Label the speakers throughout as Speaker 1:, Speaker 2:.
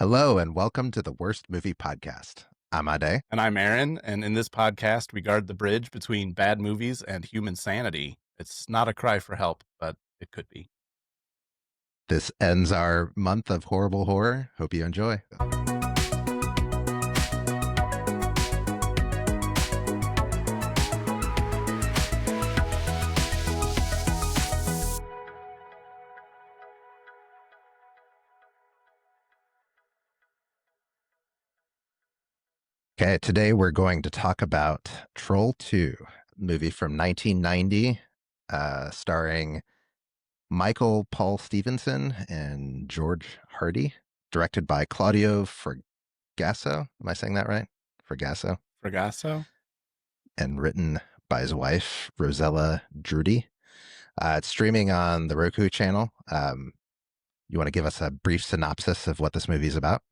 Speaker 1: Hello and welcome to the Worst Movie Podcast. I'm Ade.
Speaker 2: And I'm Aaron, and in this podcast, we guard the bridge between bad movies and human sanity. It's not a cry for help, but it could be.
Speaker 1: This ends our month of horrible horror. Hope you enjoy. Okay, today we're going to talk about Troll 2, movie from 1990, starring Michael Paul Stevenson and George Hardy, directed by Claudio Fragasso. Am I saying that right? Fragasso.
Speaker 2: Fragasso?
Speaker 1: And written by his wife, Rosella Drudy. It's streaming on the Roku channel. You want to give us a brief synopsis of what this movie is about?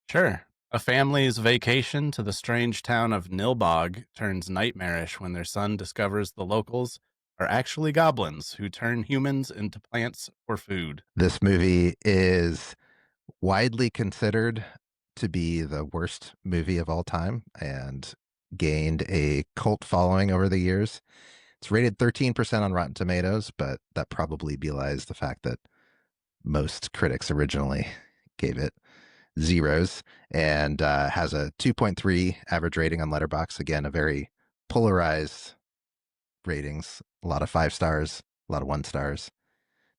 Speaker 2: Sure. A family's vacation to the strange town of Nilbog turns nightmarish when their son discovers the locals are actually goblins who turn humans into plants for food.
Speaker 1: This movie is widely considered to be the worst movie of all time and gained a cult following over the years. It's rated 13% on Rotten Tomatoes, but that probably belies the fact that most critics originally gave it zeros, and has a 2.3 average rating on Letterboxd. Again, a very polarized ratings, a lot of 5 stars, a lot of 1 stars.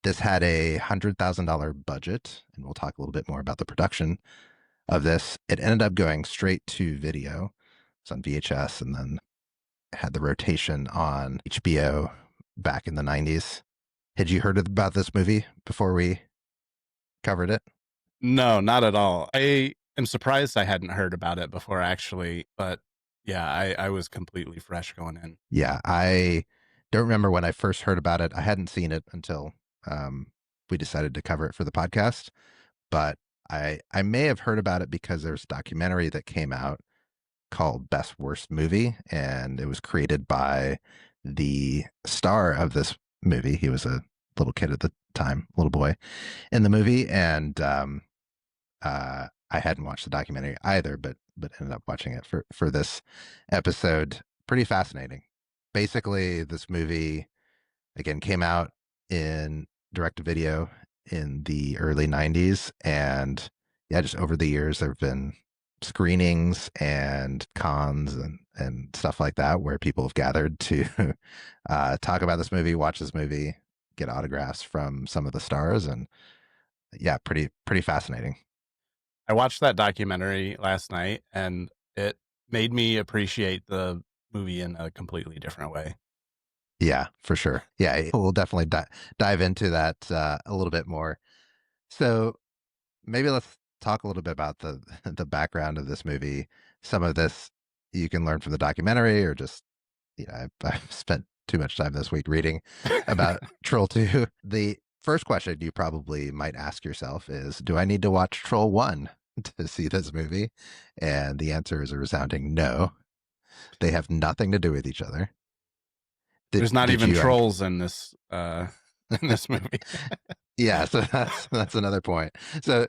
Speaker 1: This had a $100,000 budget, and we'll talk a little bit more about the production of this. It ended up going straight to video. It's on VHS, and then had the rotation on HBO back in the 90s. Had you heard about this movie before we covered it?
Speaker 2: No, not at all. I am surprised I hadn't heard about it before, actually, but yeah, I was completely fresh going in.
Speaker 1: Yeah, I don't remember when I first heard about it. I hadn't seen it until we decided to cover it for the podcast, but I may have heard about it because there's a documentary that came out called Best Worst Movie, and it was created by the star of this movie. He was a little kid at the time, little boy in the movie, and I hadn't watched the documentary either, but ended up watching it for this episode. Pretty fascinating. Basically, this movie again came out in direct to video in the early 90s, and yeah, just over the years there have been screenings and cons and stuff like that where people have gathered to talk about this movie, watch this movie, get autographs from some of the stars, and yeah, pretty fascinating.
Speaker 2: I watched that documentary last night, and it made me appreciate the movie in a completely different way.
Speaker 1: Yeah, for sure. Yeah, we'll definitely dive into that a little bit more. So maybe let's talk a little bit about the the background of this movie. Some of this you can learn from the documentary, or just I've spent too much time this week reading about Troll 2. The first question you probably might ask yourself is, do I need to watch Troll 1 to see this movie? And the answer is a resounding no. They have nothing to do with each other.
Speaker 2: There's not even trolls in this in this movie.
Speaker 1: Yeah, so that's another point. So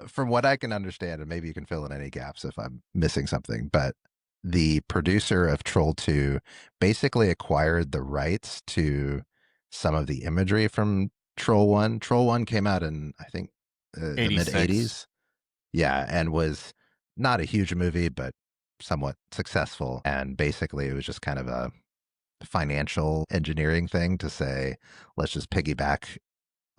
Speaker 1: from what I can understand, and maybe you can fill in any gaps if I'm missing something, but the producer of Troll 2 basically acquired the rights to some of the imagery from Troll 1. Troll 1 came out in, I think, the mid 80s. Yeah, and was not a huge movie, but somewhat successful. And basically, it was just kind of a financial engineering thing to say, let's just piggyback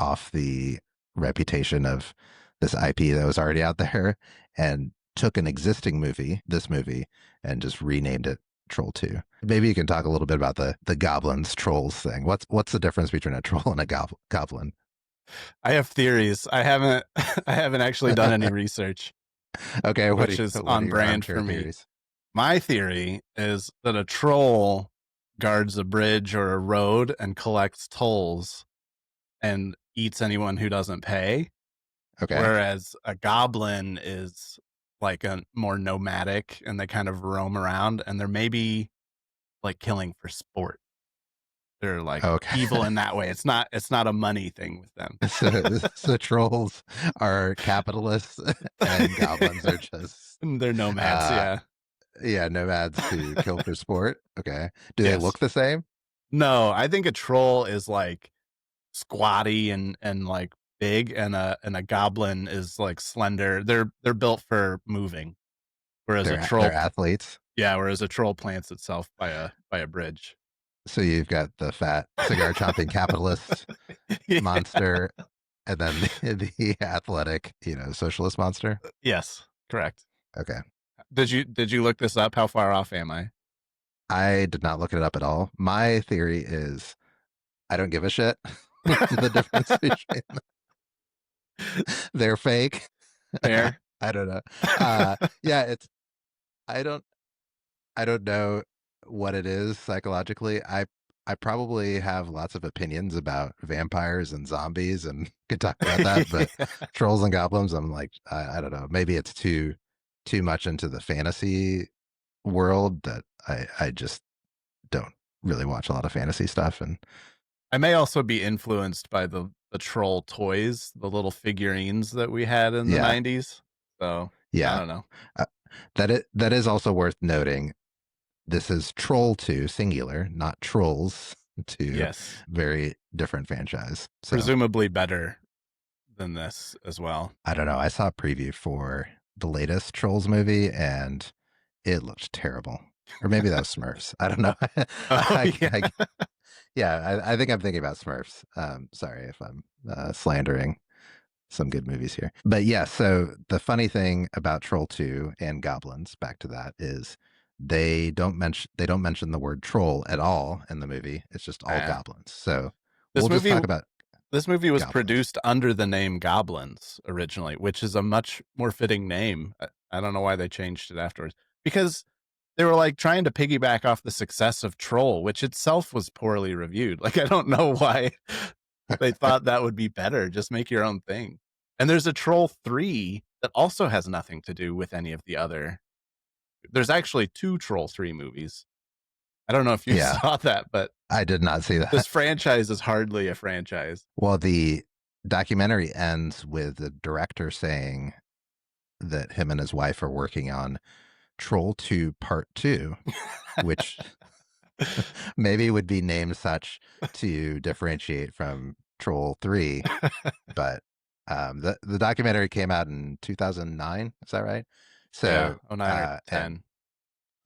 Speaker 1: off the reputation of this IP that was already out there, and took an existing movie, this movie, and just renamed it Troll 2. Maybe you can talk a little bit about the goblins trolls thing. What's the difference between a troll and a goblin?
Speaker 2: I have theories. I haven't I haven't actually done any research.
Speaker 1: Okay,
Speaker 2: which is on brand for me. Theories? My theory is that a troll guards a bridge or a road and collects tolls and eats anyone who doesn't pay.
Speaker 1: Okay.
Speaker 2: Whereas a goblin is like a more nomadic, and they kind of roam around, and they're maybe like killing for sport. They're like
Speaker 1: Okay.
Speaker 2: evil in that way. It's not a money thing with them.
Speaker 1: So trolls are capitalists and goblins are just
Speaker 2: They're nomads,
Speaker 1: uh
Speaker 2: yeah.
Speaker 1: yeah, nomads who kill for sport. Okay. Do they
Speaker 2: Yes.
Speaker 1: look the same?
Speaker 2: No, I think a troll is like squatty and like big, and a goblin is like slender. They're built for moving, whereas a
Speaker 1: They're athletes.
Speaker 2: whereas a troll plants itself by a bridge.
Speaker 1: So you've got the fat cigar chomping capitalist
Speaker 2: Yeah.
Speaker 1: monster and then the athletic, socialist monster.
Speaker 2: Yes, correct.
Speaker 1: Okay.
Speaker 2: Did you look this up? How far off am I?
Speaker 1: I did not look it up at all. My theory is I don't give a shit. The difference between they're fake.
Speaker 2: Fair.
Speaker 1: I don't know. Yeah, I don't I don't know what it is psychologically. I probably have lots of opinions about vampires and zombies and could talk about that, but trolls and goblins, I'm like, I don't know. Maybe it's too much into the fantasy world that I just don't really watch a lot of fantasy stuff. And
Speaker 2: I may also be influenced by the troll toys, the little figurines that we had in the
Speaker 1: yeah,
Speaker 2: 90s. So, I
Speaker 1: yeah.
Speaker 2: don't know.
Speaker 1: Uh, that is also worth noting. This is Troll 2 singular, not Trolls 2.
Speaker 2: Yes.
Speaker 1: Very different franchise. So
Speaker 2: Presumably better than this as well.
Speaker 1: I don't know. I saw a preview for the latest Trolls movie and it looked terrible. Or maybe that was Smurfs. I don't know.
Speaker 2: Oh,
Speaker 1: I,
Speaker 2: yeah.
Speaker 1: yeah, I think I'm thinking about Smurfs. Sorry if I'm slandering some good movies here. But yeah, so the funny thing about Troll 2 and Goblins, back to that, is they don't mention the word troll at all in the movie. It's just all
Speaker 2: Yeah.
Speaker 1: goblins. So
Speaker 2: This
Speaker 1: we'll just
Speaker 2: movie
Speaker 1: talk about
Speaker 2: this movie was
Speaker 1: goblins.
Speaker 2: produced under the name Goblins originally, which is a much more fitting name. I don't know why they changed it afterwards. Because they were like trying to piggyback off the success of Troll, which itself was poorly reviewed. Like I don't know why they thought that would be better. Just make your own thing. And there's a Troll 3 that also has nothing to do with any of the other. There's actually two Troll 3 movies. I don't know if you
Speaker 1: Yeah,
Speaker 2: saw that, but
Speaker 1: I did not see
Speaker 2: this
Speaker 1: that.
Speaker 2: franchise is hardly a franchise.
Speaker 1: Well, the documentary ends with the director saying that him and his wife are working on Troll 2 Part 2, which maybe would be named such to differentiate from Troll 3. But the documentary came out in 2009. Is that right?
Speaker 2: Yeah,
Speaker 1: So,
Speaker 2: oh 09 or
Speaker 1: and
Speaker 2: 10.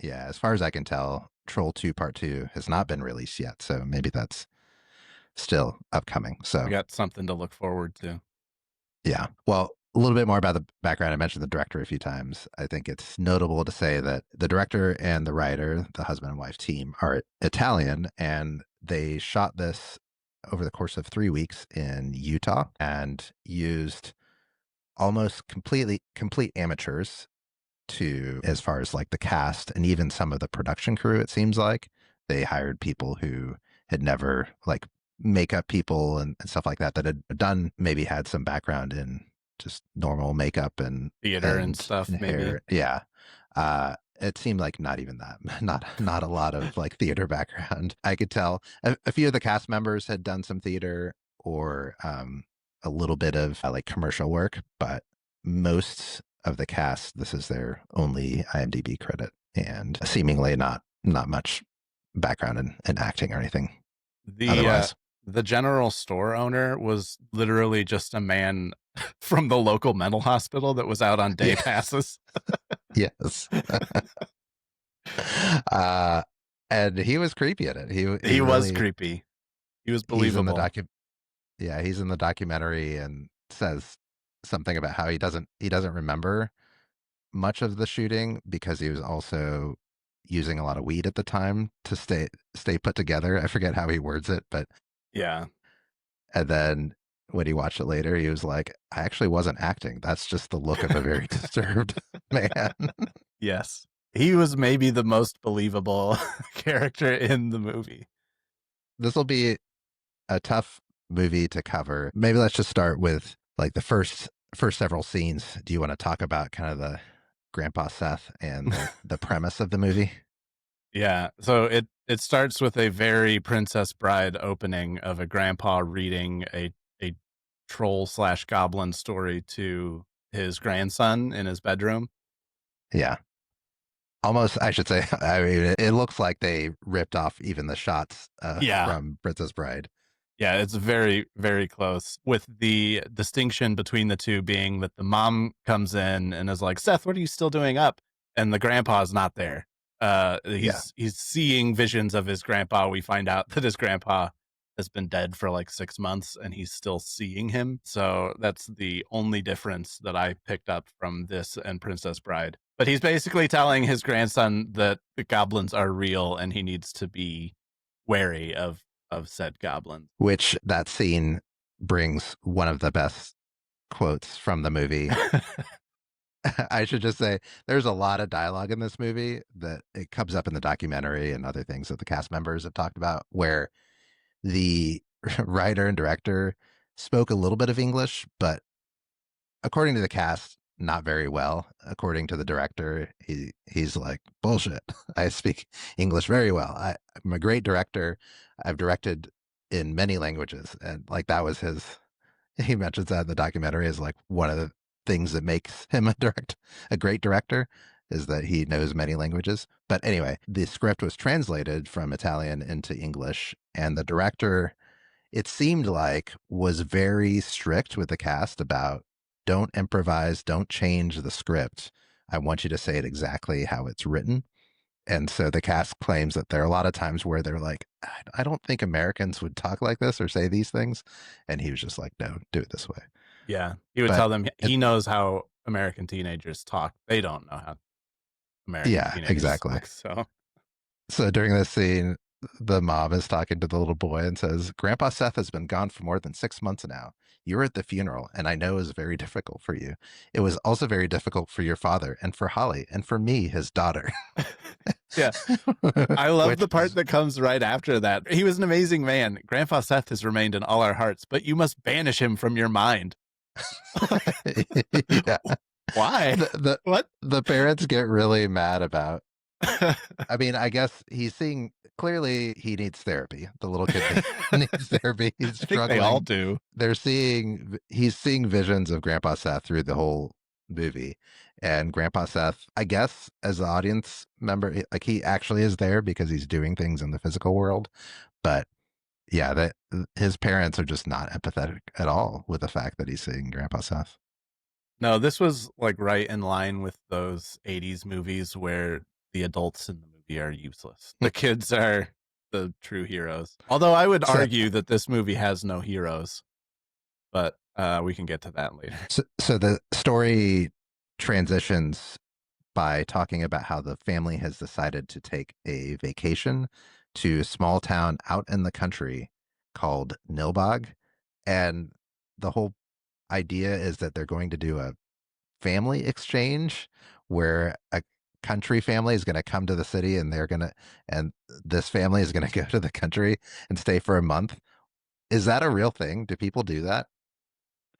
Speaker 1: yeah, as far as I can tell, Troll 2 Part 2 has not been released yet. So maybe that's still upcoming.
Speaker 2: We
Speaker 1: So
Speaker 2: got something to look forward to.
Speaker 1: yeah. Well, a little bit more about the background. I mentioned the director a few times. I think it's notable to say that the director and the writer, the husband and wife team, are Italian, and they shot this over the course of 3 weeks in Utah and used almost complete amateurs to as far as like the cast and even some of the production crew. It seems like they hired people who had never like makeup people and stuff like that had done, maybe had some background in just normal makeup and
Speaker 2: Theater and
Speaker 1: and,
Speaker 2: stuff,
Speaker 1: and
Speaker 2: maybe.
Speaker 1: hair. Yeah. It seemed like not even that, not a lot of like theater background. I could tell a few of the cast members had done some theater or a little bit of like commercial work, but most of the cast, this is their only IMDb credit, and seemingly not much background in acting or anything
Speaker 2: The
Speaker 1: otherwise.
Speaker 2: the general store owner was literally just a man from the local mental hospital that was out on day
Speaker 1: Yeah,
Speaker 2: passes.
Speaker 1: yes. uh, and he was creepy at it. He
Speaker 2: He was
Speaker 1: really
Speaker 2: creepy. He was
Speaker 1: he's in the
Speaker 2: believable.
Speaker 1: yeah, he's in the documentary and says something about how he doesn't remember much of the shooting because he was also using a lot of weed at the time to stay put together. I forget how he words it, but
Speaker 2: Yeah.
Speaker 1: and then when he watched it later, he was like, "I actually wasn't acting. That's just the look of a very disturbed man."
Speaker 2: Yes. He was maybe the most believable character in the movie.
Speaker 1: This will be a tough movie to cover. Maybe let's just start with like the first several scenes. Do you want to talk about kind of the Grandpa Seth and the premise of the movie?
Speaker 2: Yeah, so it starts with a very Princess Bride opening of a grandpa reading a troll slash goblin story to his grandson in his bedroom.
Speaker 1: Yeah. Almost, I should say, I mean, it looks like they ripped off even the shots
Speaker 2: Yeah.
Speaker 1: from Princess Bride.
Speaker 2: Yeah, it's very, very close, with the distinction between the 2 being that the mom comes in and is like, "Seth, what are you still doing up?" And the grandpa's not there.
Speaker 1: Yeah.
Speaker 2: He's seeing visions of his grandpa. We find out that his grandpa has been dead for, like, 6 months, and he's still seeing him, so that's the only difference that I picked up from this and Princess Bride. But he's basically telling his grandson that the goblins are real, and he needs to be wary of said goblins.
Speaker 1: Which that scene brings one of the best quotes from the movie. I should just say there's a lot of dialogue in this movie that it comes up in the documentary and other things that the cast members have talked about where the writer and director spoke a little bit of English, but according to the cast, not very well. According to the director, he's like bullshit. I speak English very well. I'm a great director. I've directed in many languages, and like that was his. He mentions that in the documentary as like one of the things that makes him a great director is that he knows many languages. But anyway, the script was translated from Italian into English, and the director, it seemed like, was very strict with the cast about don't improvise, don't change the script. I want you to say it exactly how it's written. And so the cast claims that there are a lot of times where they're like, I don't think Americans would talk like this or say these things. And he was just like, no, do it this way.
Speaker 2: Yeah, he would
Speaker 1: But
Speaker 2: tell them
Speaker 1: it,
Speaker 2: he knows how American teenagers talk. They don't know how American
Speaker 1: yeah,
Speaker 2: teenagers
Speaker 1: exactly.
Speaker 2: talk, so
Speaker 1: So during this scene, the mom is talking to the little boy and says, Grandpa Seth has been gone for more than 6 months now. You were at the funeral, and I know it was very difficult for you. It was also very difficult for your father and for Holly and for me, his daughter.
Speaker 2: yeah. I love
Speaker 1: Which
Speaker 2: the part
Speaker 1: is,
Speaker 2: that comes right after that. He was an amazing man. Grandpa Seth has remained in all our hearts, but you must banish him from your mind.
Speaker 1: yeah.
Speaker 2: Why?
Speaker 1: The, the
Speaker 2: What?
Speaker 1: the parents get really mad about. I mean, I guess he's seeing clearly he needs therapy. The little kid needs therapy. He's
Speaker 2: I think they all
Speaker 1: struggling.
Speaker 2: do.
Speaker 1: He's seeing visions of Grandpa Seth through the whole movie. And Grandpa Seth, I guess, as the audience member, like he actually is there because he's doing things in the physical world. But yeah, that his parents are just not empathetic at all with the fact that he's seeing Grandpa Seth.
Speaker 2: No, this was like right in line with those 80s movies where the adults in the movie are useless. The kids are the true heroes. Although I would
Speaker 1: So,
Speaker 2: argue that this movie has no heroes, but we can get to that later.
Speaker 1: so the story transitions by talking about how the family has decided to take a vacation to a small town out in the country called Nilbog. And the whole idea is that they're going to do a family exchange where a country family is going to come to the city and this family is going to go to the country and stay for a month. Is that a real thing? Do people do that?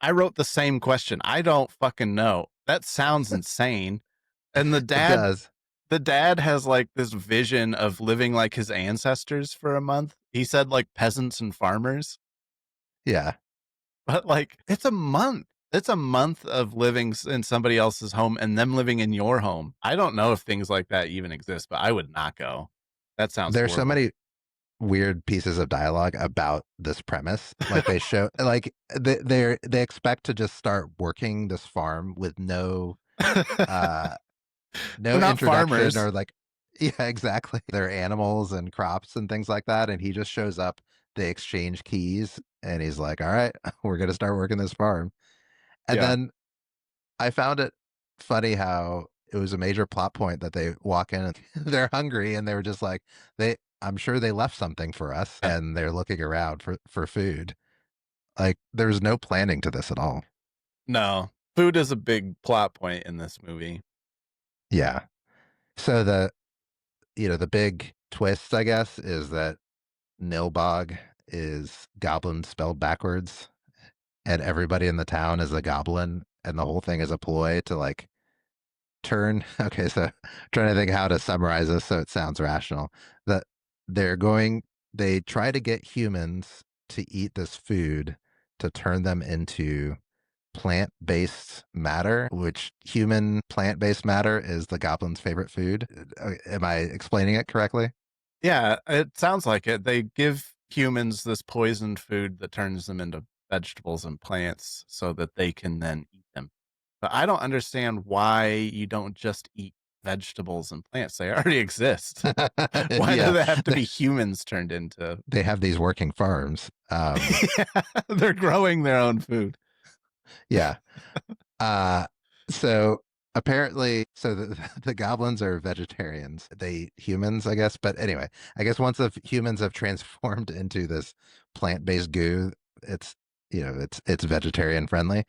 Speaker 2: I wrote the same question. I don't fucking know. That sounds insane. And
Speaker 1: It does.
Speaker 2: the dad has like this vision of living like his ancestors for a month. He said like peasants and farmers,
Speaker 1: Yeah.
Speaker 2: but like it's a month. It's a month of living in somebody else's home and them living in your home. I don't know if things like that even exist, but I would not go. That sounds
Speaker 1: There's so
Speaker 2: horrible.
Speaker 1: many weird pieces of dialogue about this premise. Like they show, like they expect to just start working this farm with uh
Speaker 2: They're
Speaker 1: no
Speaker 2: not
Speaker 1: introduction
Speaker 2: farmers.
Speaker 1: or like yeah, exactly. Their animals and crops and things like that. And he just shows up, they exchange keys, and he's like, all right, we're gonna start working this farm. And
Speaker 2: Yeah.
Speaker 1: then I found it funny how it was a major plot point that they walk in and they're hungry and they were just like they I'm sure they left something for us and they're looking around for food. Like there's no planning to this at all.
Speaker 2: No. Food is a big plot point in this movie.
Speaker 1: Yeah. So the big twist, I guess, is that Nilbog is goblin spelled backwards and everybody in the town is a goblin and the whole thing is a ploy to like turn. Okay, so trying to think how to summarize this so it sounds rational. That they're going, they try to get humans to eat this food to turn them into plant-based matter, which human plant-based matter is the goblin's favorite food. Am I explaining it correctly?
Speaker 2: Yeah, it sounds like it. They give humans this poisoned food that turns them into vegetables and plants so that they can then eat them. But I don't understand why you don't just eat vegetables and plants. They already exist. Why do
Speaker 1: Yeah,
Speaker 2: they have to be humans turned into?
Speaker 1: they have these working farms.
Speaker 2: Yeah, they're growing their own food.
Speaker 1: Yeah. Uh, so apparently, so the goblins are vegetarians. They eat humans, I guess. But anyway, I guess once the humans have transformed into this plant-based goo, it's it's vegetarian friendly.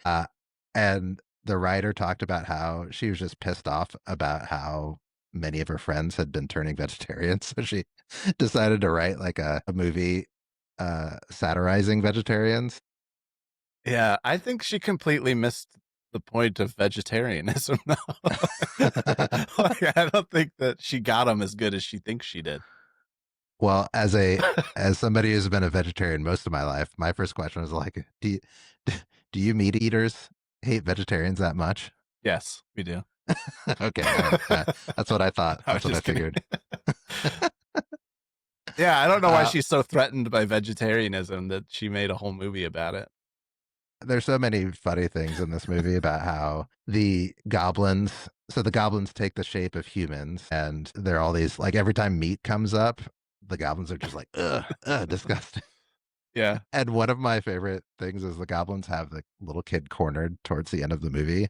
Speaker 1: And the writer talked about how she was just pissed off about how many of her friends had been turning vegetarians, so she decided to write like a movie satirizing vegetarians.
Speaker 2: Yeah, I think she completely missed the point of vegetarianism, though. Like, I don't think that she got them as good as she thinks she did.
Speaker 1: Well, as somebody who's been a vegetarian most of my life, my first question was like, do you meat eaters hate vegetarians that much?
Speaker 2: Yes, we do.
Speaker 1: Okay, all right. That's what I thought.
Speaker 2: I was
Speaker 1: That's what I
Speaker 2: just kidding.
Speaker 1: figured.
Speaker 2: Yeah, I don't know why
Speaker 1: uh,
Speaker 2: she's so threatened by vegetarianism that she made a whole movie about it.
Speaker 1: there's so many funny things in this movie about how the goblins, so the goblins take the shape of humans, and they're all these, like every time meat comes up, the goblins are just like, disgusting.
Speaker 2: Yeah.
Speaker 1: And one of my favorite things is the goblins have the little kid cornered towards the end of the movie,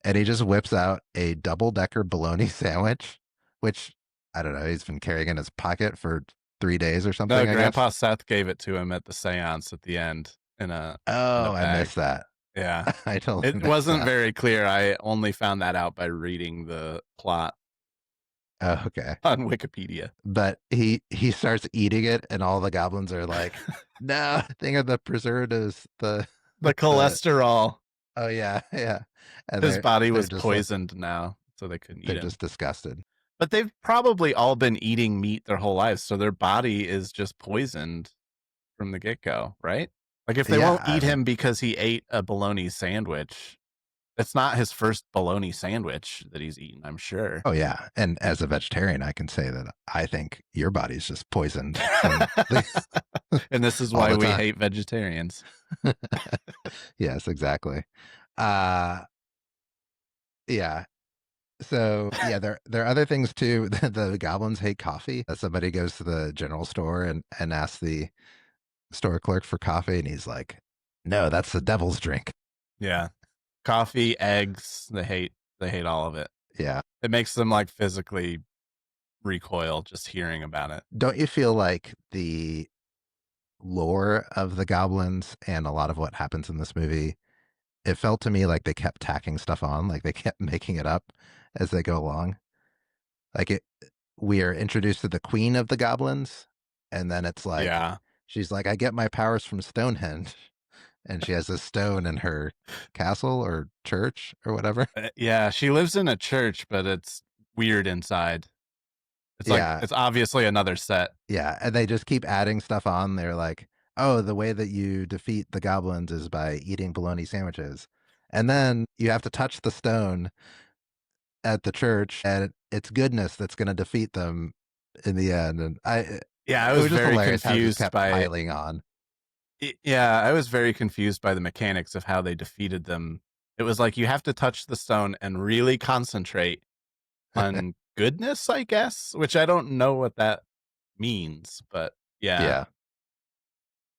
Speaker 1: and he just whips out a double decker bologna sandwich, which I don't know, he's been carrying in his pocket for 3 days or
Speaker 2: No,
Speaker 1: something, I guess.
Speaker 2: Grandpa Seth gave it to him at the seance at the end in a
Speaker 1: Oh, I
Speaker 2: bag.
Speaker 1: missed that.
Speaker 2: Yeah.
Speaker 1: I totally
Speaker 2: It
Speaker 1: missed
Speaker 2: wasn't
Speaker 1: that.
Speaker 2: very clear. I only found that out by reading the plot
Speaker 1: Oh, okay.
Speaker 2: on Wikipedia.
Speaker 1: But he starts eating it, and all the goblins are like, "No, think of the preservatives,
Speaker 2: The
Speaker 1: the
Speaker 2: cholesterol.
Speaker 1: oh yeah, yeah," and
Speaker 2: His body
Speaker 1: they're
Speaker 2: was
Speaker 1: just like
Speaker 2: poisoned now, so they couldn't
Speaker 1: they're
Speaker 2: eat him.
Speaker 1: just disgusted.
Speaker 2: But they've probably all been eating meat their whole lives, so their body is just poisoned from the get-go, right? Like, if they
Speaker 1: Yeah,
Speaker 2: won't
Speaker 1: I
Speaker 2: eat
Speaker 1: mean,
Speaker 2: him because he ate a bologna sandwich, it's not his first bologna sandwich that he's eaten, I'm sure.
Speaker 1: oh yeah, and as a vegetarian, I can say that I think your body's just poisoned from the
Speaker 2: And this is
Speaker 1: all
Speaker 2: why
Speaker 1: the
Speaker 2: we
Speaker 1: time.
Speaker 2: hate vegetarians.
Speaker 1: Yes, exactly. Uh yeah. So yeah, there are other things too. The goblins hate coffee. Somebody goes to the general store and asks the store clerk for coffee, and he's like, "No, that's the devil's drink."
Speaker 2: Yeah. Coffee, eggs, they hate all of it.
Speaker 1: Yeah.
Speaker 2: It makes them, like, physically recoil just hearing about it.
Speaker 1: Don't you feel like the lore of the goblins and a lot of what happens in this movie, it felt to me like they kept tacking stuff on, like they kept making it up as they go along. Like it, we are introduced to the queen of the goblins, and then it's like
Speaker 2: Yeah.
Speaker 1: she's like, "I get my powers from Stonehenge," and she has a stone in her castle or church or whatever.
Speaker 2: Yeah, she lives in a church, but it's weird inside. It's like
Speaker 1: Yeah,
Speaker 2: it's obviously another set.
Speaker 1: yeah, and they just keep adding stuff on. They're like, "Oh, the way that you defeat the goblins is by eating bologna sandwiches," and then you have to touch the stone at the church, and it's goodness that's going to defeat them in the end. And
Speaker 2: Yeah, I
Speaker 1: it
Speaker 2: was
Speaker 1: was just
Speaker 2: very
Speaker 1: hilarious how it just
Speaker 2: confused
Speaker 1: kept
Speaker 2: by
Speaker 1: piling on.
Speaker 2: yeah, I was very confused by the mechanics of how they defeated them. It was like you have to touch the stone and really concentrate on goodness, I guess, which I don't know what that means, but yeah.
Speaker 1: Yeah,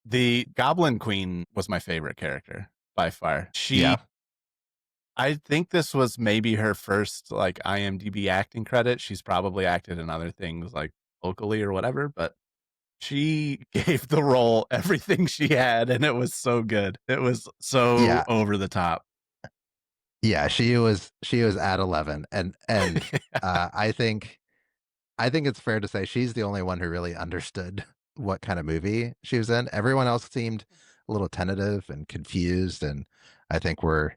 Speaker 2: The Goblin Queen was my favorite character by far.
Speaker 1: yeah,
Speaker 2: I think this was maybe her first like IMDb acting credit. She's probably acted in other things like locally or whatever, but she gave the role everything she had and it was so good. It was so
Speaker 1: yeah.
Speaker 2: over the top.
Speaker 1: Yeah, she was at 11, and I think it's fair to say she's the only one who really understood what kind of movie she was in. Everyone else seemed a little tentative and confused, and I think were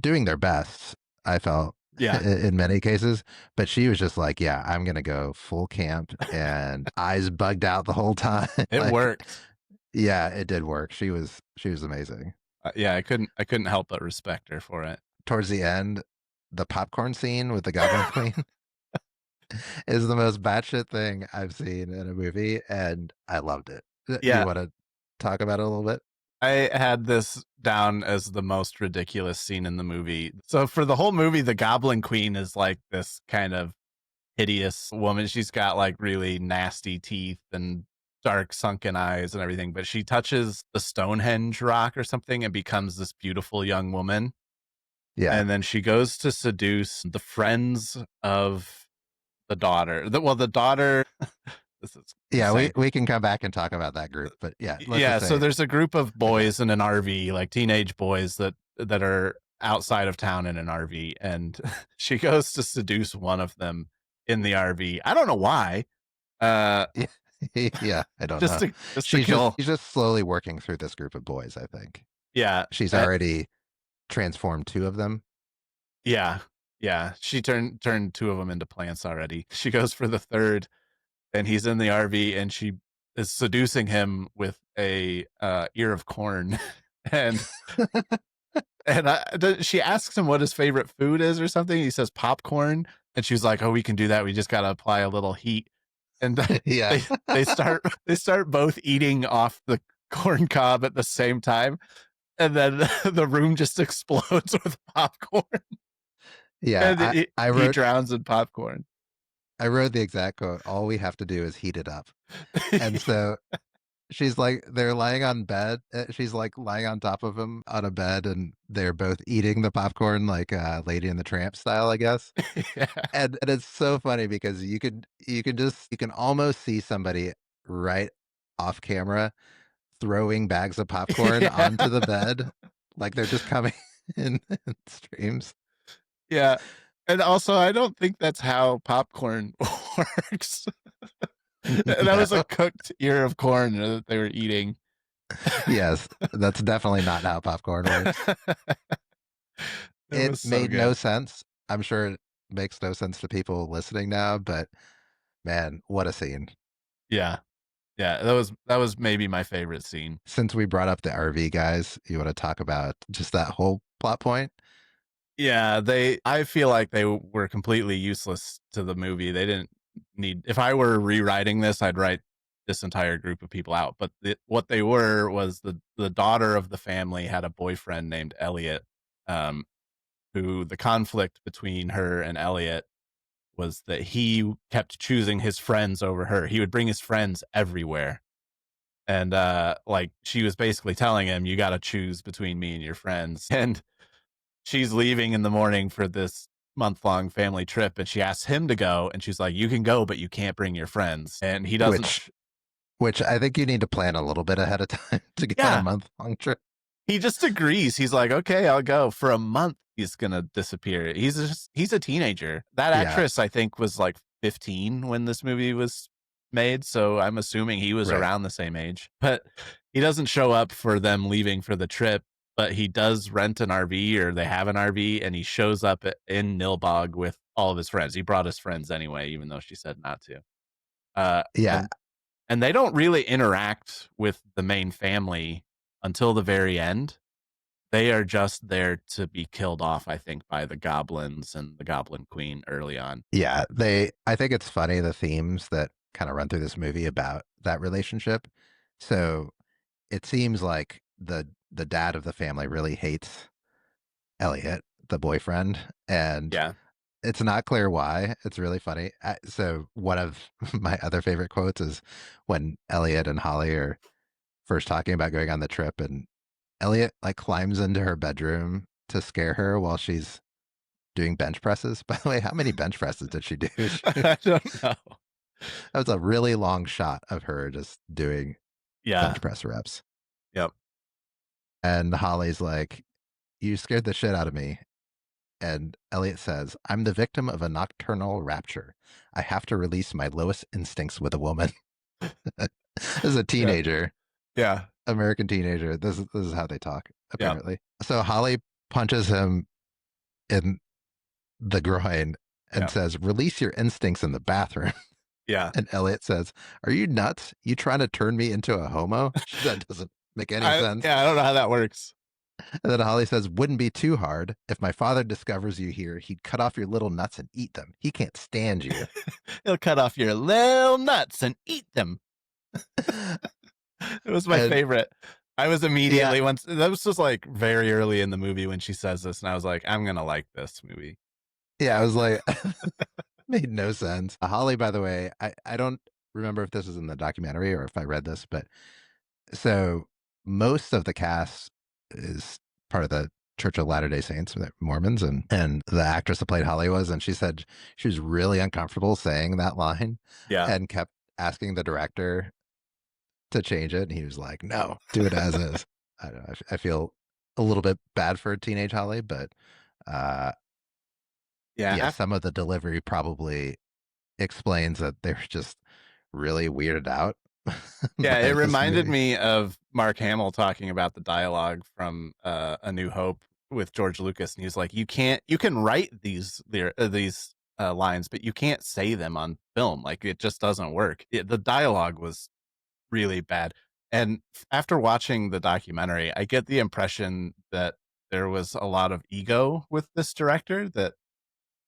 Speaker 1: doing their best. I felt
Speaker 2: Yeah,
Speaker 1: in many cases. But she was just like, yeah, I'm gonna go full camp and eyes bugged out the whole time.
Speaker 2: it
Speaker 1: Like,
Speaker 2: worked.
Speaker 1: yeah, it did work. She was amazing.
Speaker 2: Yeah, I couldn't help but respect her for it.
Speaker 1: Towards the end, the popcorn scene with the Goblin Queen is the most batshit thing I've seen in a movie, and I loved it. You
Speaker 2: Yeah,
Speaker 1: want to talk about it a little bit?
Speaker 2: I had this down as the most ridiculous scene in the movie. So for the whole movie, the Goblin Queen is like this kind of hideous woman. She's got like really nasty teeth and dark sunken eyes and everything, but she touches the Stonehenge rock or something and becomes this beautiful young woman.
Speaker 1: Yeah.
Speaker 2: And then she goes to seduce the friends of the daughter. The daughter this is
Speaker 1: Yeah, we,
Speaker 2: insane.
Speaker 1: we can come back and talk about that group, but yeah, let's
Speaker 2: Yeah,
Speaker 1: just
Speaker 2: so
Speaker 1: say
Speaker 2: there's a group of
Speaker 1: the girl.
Speaker 2: boys in an RV, like teenage boys that are outside of town in an RV, and she goes to seduce one of them in the RV. I don't know why. Uh,
Speaker 1: Yeah, yeah, I don't
Speaker 2: just
Speaker 1: know.
Speaker 2: to
Speaker 1: She's just
Speaker 2: kill.
Speaker 1: she's just slowly working through this group of boys, I think.
Speaker 2: Yeah,
Speaker 1: She's already transformed two of them.
Speaker 2: yeah, yeah. She turned two of them into plants already. She goes for the third, and he's in the RV, and she is seducing him with a ear of corn, and she asks him what his favorite food is or something. He says popcorn, and she's like, "Oh, we can do that. We just got to apply a little heat." And
Speaker 1: Yeah.
Speaker 2: they start both eating off the corn cob at the same time, and then the room just explodes with popcorn,
Speaker 1: Yeah,
Speaker 2: and
Speaker 1: I
Speaker 2: he
Speaker 1: wrote
Speaker 2: drowns in popcorn.
Speaker 1: I wrote the exact quote. All we have to do is heat it up. And so she's like, they're lying on bed. She's like lying on top of him on a bed, and they're both eating the popcorn like Lady and the Tramp style, I guess.
Speaker 2: Yeah.
Speaker 1: And it's so funny because you can almost see somebody right off camera throwing bags of popcorn
Speaker 2: Yeah.
Speaker 1: onto the bed, like they're just coming in streams.
Speaker 2: Yeah. And also, I don't think that's how popcorn works. That was a
Speaker 1: No,
Speaker 2: cooked ear of corn that they were eating.
Speaker 1: yes, that's definitely not how popcorn works.
Speaker 2: It
Speaker 1: It
Speaker 2: was so
Speaker 1: made no
Speaker 2: good.
Speaker 1: sense. I'm sure it makes no sense to people listening now, but man, what a scene.
Speaker 2: Yeah. Yeah, that was maybe my favorite scene.
Speaker 1: Since we brought up the RV guys, you want to talk about just that whole plot point?
Speaker 2: Yeah, I feel like they were completely useless to the movie. They didn't need if I were rewriting this, I'd write this entire group of people out. But what they were was the daughter of the family had a boyfriend named Elliot, um, who the conflict between her and Elliot was that he kept choosing his friends over her. He would bring his friends everywhere. And like she was basically telling him, you got to choose between me and your friends. And she's leaving in the morning for this month-long family trip, and she asks him to go, and she's like, you can go, but you can't bring your friends. And he doesn't
Speaker 1: Which which I think you need to plan a little bit ahead of time to go on a
Speaker 2: yeah,
Speaker 1: month-long trip.
Speaker 2: he just agrees. He's like, okay, I'll go. For a month he's gonna disappear. He's a teenager. That
Speaker 1: Yeah,
Speaker 2: actress I think was like 15 when this movie was made, so I'm assuming he was
Speaker 1: right.
Speaker 2: around the same age. But he doesn't show up for them leaving for the trip, but he does rent an RV, or they have an RV, and he shows up in Nilbog with all of his friends. He brought his friends anyway, even though she said not to. Uh,
Speaker 1: Yeah,
Speaker 2: and and they don't really interact with the main family until the very end. They are just there to be killed off, I think, by the goblins and the Goblin Queen early on.
Speaker 1: yeah. I think it's funny the themes that kind of run through this movie about that relationship. So it seems like the dad of the family really hates Elliot, the boyfriend, and
Speaker 2: Yeah.
Speaker 1: it's not clear why. It's really funny. So one of my other favorite quotes is when Elliot and Holly are first talking about going on the trip, and Elliot like climbs into her bedroom to scare her while she's doing bench presses. By the way, how many bench presses did she do? That
Speaker 2: I don't know.
Speaker 1: was a really long shot of her just doing
Speaker 2: Yeah.
Speaker 1: bench press reps.
Speaker 2: Yep.
Speaker 1: And Holly's like, "You scared the shit out of me." And Elliot says, "I'm the victim of a nocturnal rapture. I have to release my lowest instincts with a woman." As a
Speaker 2: Yeah.
Speaker 1: teenager,
Speaker 2: Yeah.
Speaker 1: American teenager, this is how they talk,
Speaker 2: Yep.
Speaker 1: apparently. So Holly punches him in the groin and
Speaker 2: Yeah.
Speaker 1: says, "Release your instincts in the bathroom."
Speaker 2: Yeah.
Speaker 1: And Elliot says, "Are you nuts? You trying to turn me into a homo?" That doesn't make any sense.
Speaker 2: I don't know how that works.
Speaker 1: And then Holly says, "Wouldn't be too hard. If my father discovers you here, he'd cut off your little nuts and eat them. He can't stand you."
Speaker 2: He'll cut off your little nuts and eat them. It was my
Speaker 1: And
Speaker 2: favorite. I was
Speaker 1: yeah,
Speaker 2: immediately once that was just like very early in the movie when she says this, and I was like, I'm gonna like this movie.
Speaker 1: yeah, I was like, made no sense. Holly, by the way, I don't remember if this is in the documentary or if I read this, but so most of the cast is part of the Church of Latter Day Saints, they're Mormons, and the actress that played Holly was, and she said she was really uncomfortable saying that line,
Speaker 2: Yeah.
Speaker 1: and kept asking the director to change it, and he was like, "No, do it as is." I don't know. I feel a little bit bad for teenage Holly, but uh,
Speaker 2: Yeah.
Speaker 1: yeah, some of the delivery probably explains that they're just really weirded out
Speaker 2: Yeah, it
Speaker 1: by this
Speaker 2: reminded
Speaker 1: movie.
Speaker 2: me of Mark Hamill talking about the dialogue from A New Hope with George Lucas, and he was like, you can write these lines, but you can't say them on film. Like it just doesn't work. The dialogue was really bad. And after watching the documentary, I get the impression that there was a lot of ego with this director, that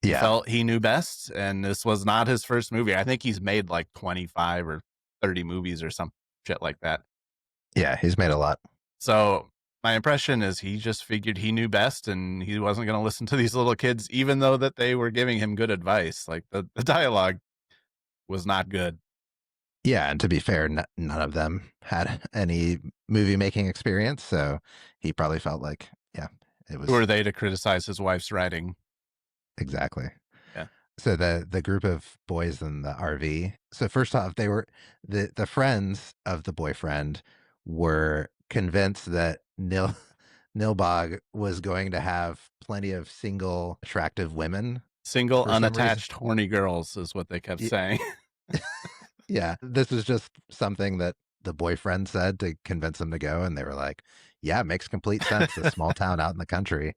Speaker 2: he
Speaker 1: Yeah,
Speaker 2: felt he knew best, and this was not his first movie. I think he's made like 25 or 30 movies or some shit like that.
Speaker 1: yeah, he's made a lot.
Speaker 2: So my impression is he just figured he knew best, and he wasn't going to listen to these little kids, even though that they were giving him good advice. Like the dialogue was not good.
Speaker 1: Yeah, and to be fair, none of them had any movie making experience, so he probably felt like, yeah, it
Speaker 2: Who
Speaker 1: was
Speaker 2: are they to criticize his wife's writing?
Speaker 1: exactly.
Speaker 2: Yeah.
Speaker 1: So the group of boys in the RV. So first off, they were the friends of the boyfriend were convinced that Nilbog was going to have plenty of single attractive women
Speaker 2: Single,
Speaker 1: for some reason.
Speaker 2: unattached, horny girls is what they kept
Speaker 1: Y-
Speaker 2: saying.
Speaker 1: Yeah, this was just something that the boyfriend said to convince them to go, and they were like, "Yeah, it makes complete sense. This small town out in the country,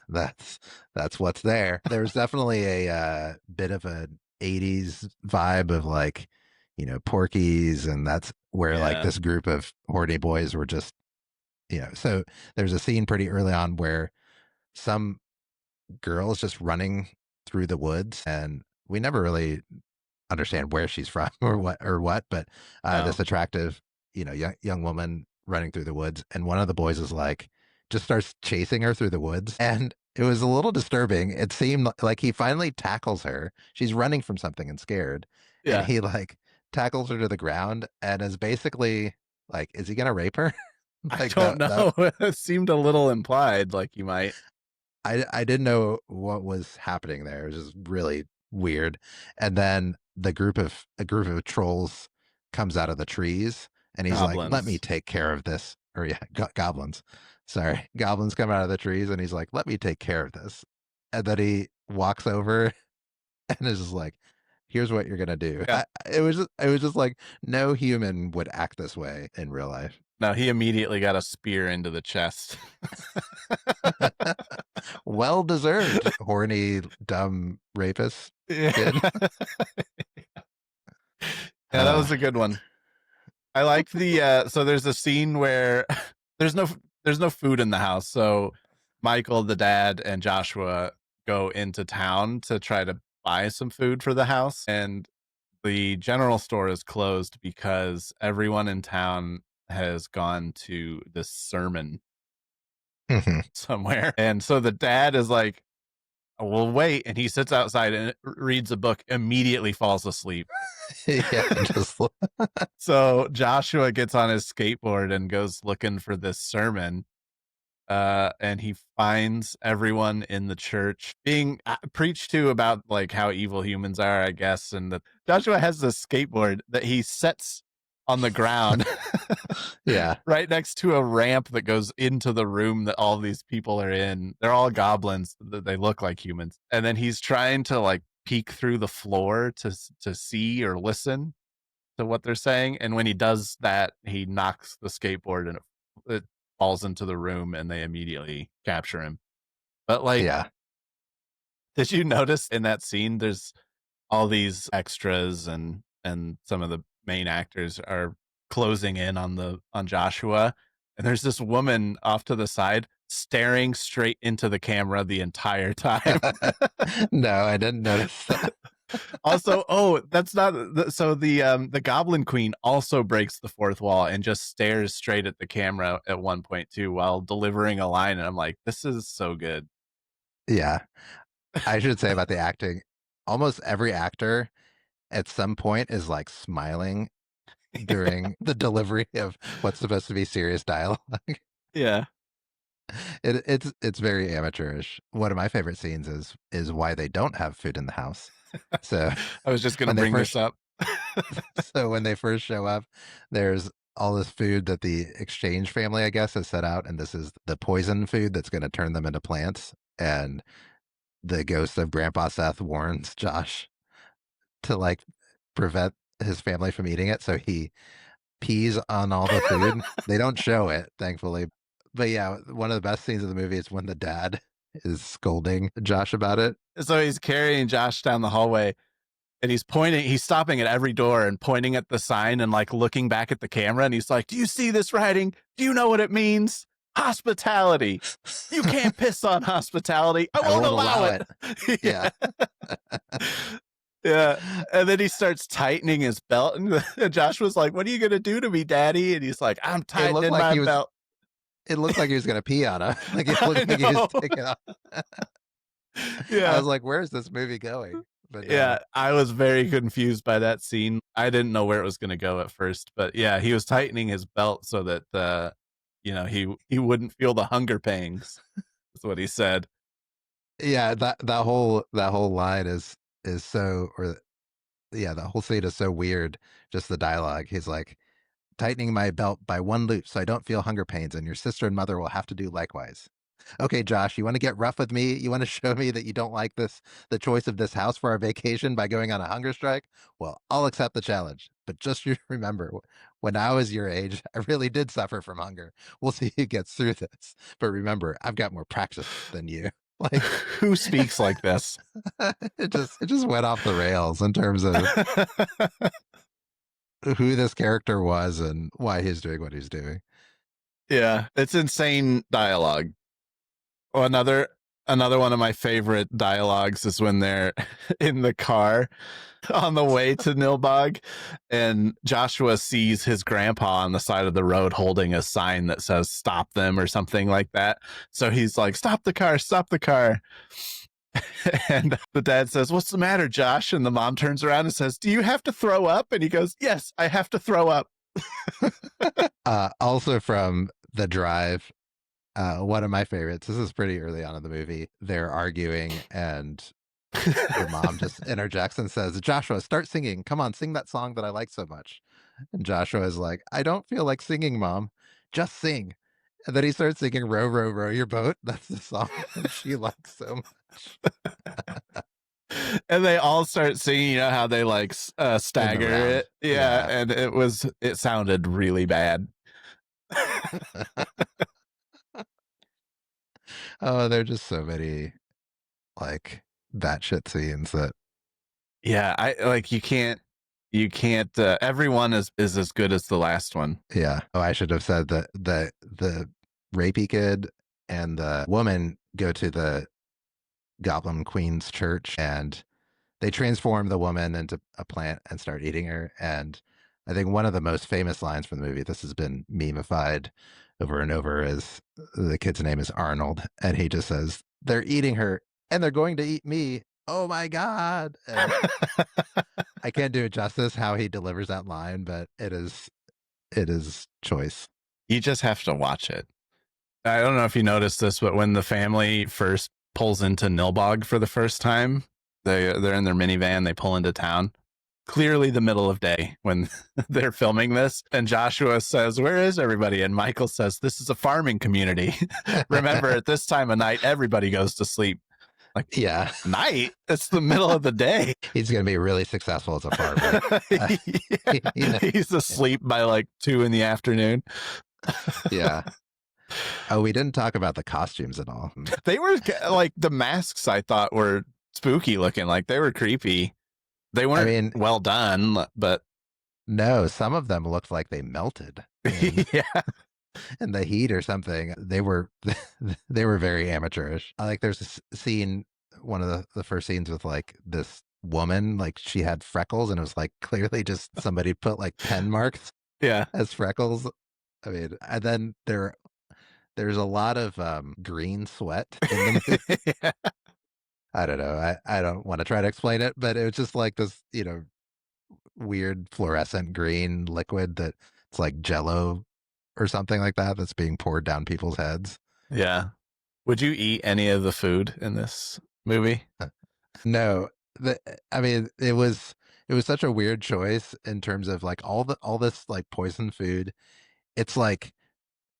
Speaker 1: that's that's what's there." There's definitely a bit of an '80s vibe of like, Porky's, and that's where like
Speaker 2: Yeah.
Speaker 1: this group of horny boys were just, So there's a scene pretty early on where some girl's just running through the woods, and we never really understand where she's from or what, but this
Speaker 2: No.
Speaker 1: attractive, young woman running through the woods, and one of the boys is like, just starts chasing her through the woods, and it was a little disturbing. It seemed like he finally tackles her. She's running from something and scared, and
Speaker 2: Yeah.
Speaker 1: he like tackles her to the ground and is basically like, is he gonna rape her?
Speaker 2: I
Speaker 1: Like
Speaker 2: don't
Speaker 1: that.
Speaker 2: know. It seemed a little implied, like you might.
Speaker 1: I didn't know what was happening there. It was just really weird. And then a group of trolls comes out of the trees, and he's like, "Let me
Speaker 2: Goblins.
Speaker 1: take care of this." Or yeah, goblins. Sorry, goblins come out of the trees, and he's like, "Let me take care of this." And then he walks over and is just like, "Here's what you're gonna do."
Speaker 2: Yeah.
Speaker 1: It was just like no human would act this way in real life.
Speaker 2: No, he immediately got a spear into the chest.
Speaker 1: Well deserved, horny, dumb rapist
Speaker 2: Yeah.
Speaker 1: kid.
Speaker 2: Yeah, that
Speaker 1: Uh,
Speaker 2: was a good one. I liked the so there's a scene where there's no there's no food in the house. So Michael, the dad, and Joshua go into town to try to buy some food for the house, and the general store is closed because everyone in town has gone to this sermon
Speaker 1: mhm.
Speaker 2: somewhere. And so the dad is like, "Oh, we'll wait." And he sits outside and reads a book, immediately falls asleep.
Speaker 1: Yeah, just
Speaker 2: So Joshua gets on his skateboard and goes looking for this sermon. And he finds everyone in the church being preached to about like how evil humans are, I guess. And that Joshua has this skateboard that he sets on the ground
Speaker 1: yeah,
Speaker 2: right next to a ramp that goes into the room that all these people are in. They're all goblins. They look like humans. And then he's trying to like peek through the floor to see or listen to what they're saying. And when he does that, he knocks the skateboard and it falls into the room, and they immediately capture him. But like
Speaker 1: yeah.
Speaker 2: Did you notice in that scene there's all these extras and some of the main actors are closing in on Joshua, and there's this woman off to the side staring straight into the camera the entire time.
Speaker 1: No, I didn't notice that.
Speaker 2: Also, oh, that's not so the Goblin Queen also breaks the fourth wall and just stares straight at the camera at one point too while delivering a line, and I'm like, this is so good.
Speaker 1: Yeah. I should say about the acting, almost every actor at some point is like smiling during the delivery of what's supposed to be serious dialogue.
Speaker 2: Yeah.
Speaker 1: It's very amateurish. One of my favorite scenes is why they don't have food in the house. So
Speaker 2: I was just gonna
Speaker 1: when they
Speaker 2: bring this
Speaker 1: first
Speaker 2: up.
Speaker 1: so when they first show up, there's all this food that the exchange family, I guess, has set out, and this is the poison food that's going to turn them into plants. And the ghost of Grandpa Seth warns Josh to like prevent his family from eating it, so he pees on all the food. They don't show it, thankfully. But yeah, one of the best scenes of the movie is when the dad is scolding Josh about it.
Speaker 2: So he's carrying Josh down the hallway and he's stopping at every door and pointing at the sign and like looking back at the camera. And he's like, do you see this writing? Do you know what it means? Hospitality. You can't piss on hospitality. I won't allow it.
Speaker 1: Yeah.
Speaker 2: Yeah. And then he starts tightening his belt. And Josh was like, what are you going to do to me, Daddy? And he's like, I'm tightening my belt.
Speaker 1: It looked like he was going to pee on him. Like it looked like he was taking off.
Speaker 2: Yeah.
Speaker 1: I was like, where's this movie going?
Speaker 2: But yeah, I was very confused by that scene. I didn't know where it was going to go at first, but yeah, he was tightening his belt so that he wouldn't feel the hunger pangs. That's what he said.
Speaker 1: Yeah, that whole line is so, or yeah, the whole scene is so weird. Just the dialogue. He's like, tightening my belt by one loop so I don't feel hunger pains, and your sister and mother will have to do likewise. Okay, Josh, you want to get rough with me? You want to show me that you don't like the choice of this house for our vacation by going on a hunger strike? Well, I'll accept the challenge. But just remember, when I was your age, I really did suffer from hunger. We'll see who gets through this. But remember, I've got more practice than you. Like,
Speaker 2: who speaks like this?
Speaker 1: it just went off the rails in terms of who this character was and why he's doing what he's doing.
Speaker 2: Yeah, it's insane dialogue. Oh, another one of my favorite dialogues is when they're in the car on the way to Nilbog, and Joshua sees his grandpa on the side of the road holding a sign that says "Stop them" or something like that. So he's like, "Stop the car! Stop the car!" And the dad says, "What's the matter, Josh?" And the mom turns around and says, "Do you have to throw up?" And he goes, "Yes, I have to throw up."
Speaker 1: Also from The Drive, one of my favorites. This is pretty early on in the movie. They're arguing, and the mom just interjects and says, "Joshua, start singing. Come on, sing that song that I like so much." And Joshua is like, "I don't feel like singing, Mom. Just sing." And then he starts singing "Row, Row, Row Your Boat." That's the song that she likes so much.
Speaker 2: And they all start singing, you know how they like stagger it. Yeah, and it sounded really bad.
Speaker 1: Oh, there are just so many like batshit scenes that.
Speaker 2: Yeah, I like you can't everyone is as good as the last one.
Speaker 1: Yeah. Oh, I should have said that the rapey kid and the woman go to the Goblin Queen's church, and they transform the woman into a plant and start eating her. And I think one of the most famous lines from the movie, this has been memeified over and over, is the kid's name is Arnold, and he just says, "They're eating her, and they're going to eat me. Oh my God." And I can't do it justice how he delivers that line, but it is choice.
Speaker 2: You just have to watch it. I don't know if you noticed this, but when the family first pulls into Nilbog for the first time, they're in their minivan, they pull into town. Clearly the middle of day when they're filming this. And Joshua says, "Where is everybody?" And Michael says, "This is a farming community. Remember, at this time of night, everybody goes to sleep." Like,
Speaker 1: yeah,
Speaker 2: night? It's the middle of the day.
Speaker 1: He's going to be really successful as a farmer.
Speaker 2: He's asleep by like 2 p.m.
Speaker 1: Yeah. Oh, we didn't talk about the costumes at all.
Speaker 2: They were like, the masks I thought were spooky looking. Like they were creepy. They
Speaker 1: I
Speaker 2: weren't
Speaker 1: mean,
Speaker 2: well done, but
Speaker 1: no, some of them looked like they melted in
Speaker 2: yeah,
Speaker 1: in the heat or something. They were they were very amateurish. I like there's a scene, one of the first scenes with like this woman, like she had freckles and it was like clearly just somebody put like pen marks
Speaker 2: yeah,
Speaker 1: as freckles. I mean, and then there's a lot of green sweat in the movie.
Speaker 2: yeah,
Speaker 1: I don't know. I don't want to try to explain it, but it was just like this, weird fluorescent green liquid that it's like jello or something like that that's being poured down people's heads.
Speaker 2: yeah. Would you eat any of the food in this movie?
Speaker 1: No, the I mean it was such a weird choice in terms of like all this like poison food. It's like